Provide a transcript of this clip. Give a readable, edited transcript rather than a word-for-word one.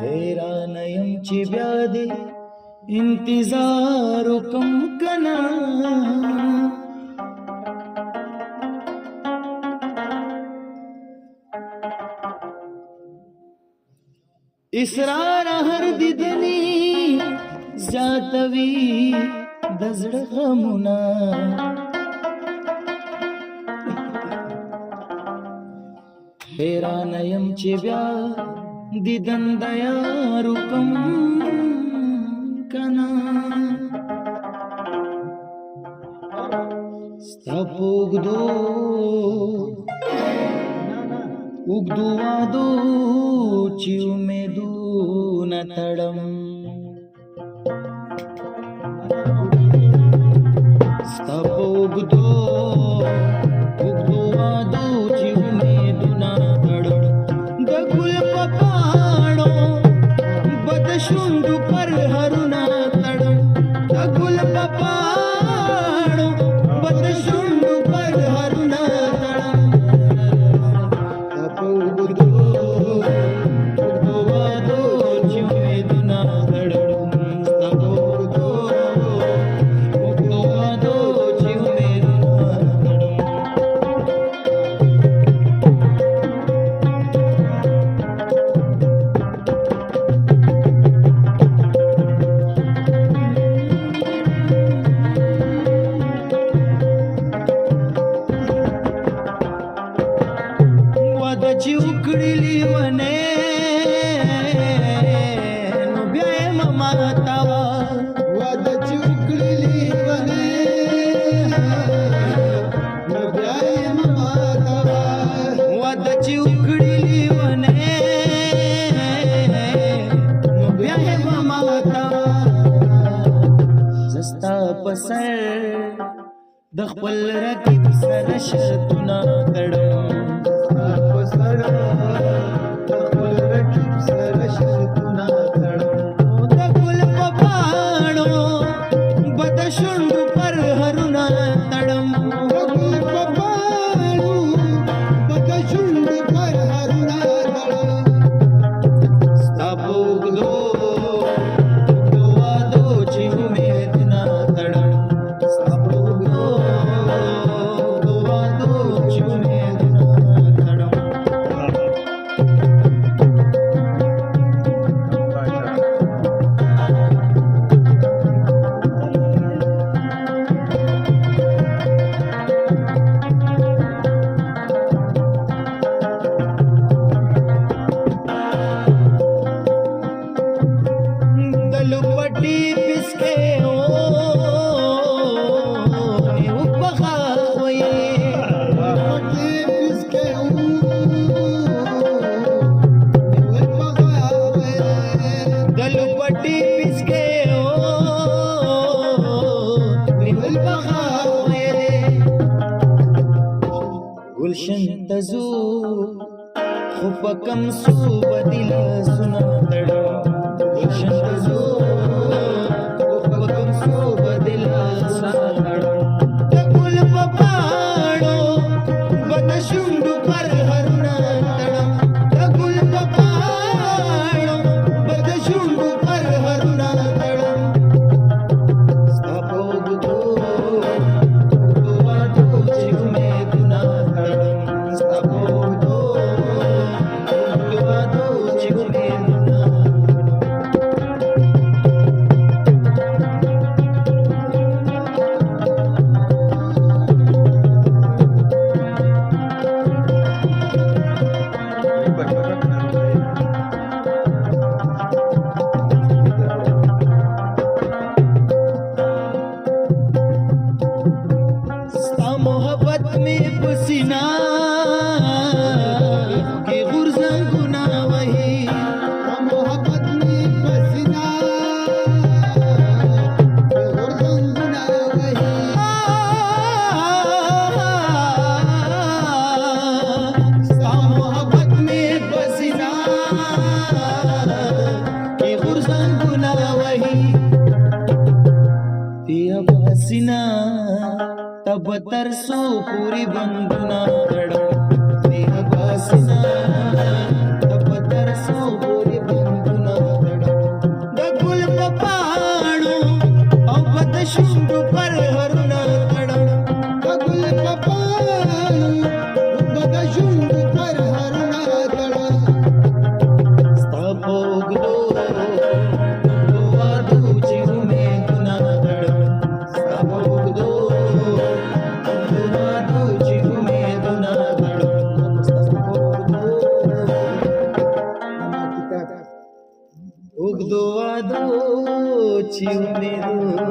हैरान यम چې بیا دې انتظار وکم کنا اسرار هر دیدنی زیاتوی د زړه غمونه حیران یم چې بیا دیدن د یارو کم کنا ستا په اوږدو وادو چې امیدونه تړم ستا په اوږدو وادو چې امیدونه تړم د ګل په پاڼو بد شونډو پر هرونه تړم د ګل په پاڼو بد شونډو پر هرونه تړم چې وکړې لیونې نو بیا یې مما تاوا واده چې وکړې لیونې نو بیا یې مما تاوا واده چې وکړې لیونې نو بیا یې مما تاوا زستا په سر د خپل رقیب سره شرطونه تړم گلشن تزو خو پکم سو بدل سنا تړو گلشن تزو خو پکم سو بدل سنا تړو د ګل په پاڼو بد شونډو پر هرونه تړم د ګل په پاڼو بد شونډو پر هرونه تړم ستا په اوږدو چې امیدونه पसीना के गुरजन गुना वही मोहब्बत में पसीना के गुरजन गुना वही मोहब्बत में पसीना के गुरजन गुना वही दिया पसीना तब तरसो पूरी बंदना तड़म देह बासना तब तरसो पूरी बंदना اوږدو وادو چې امیدو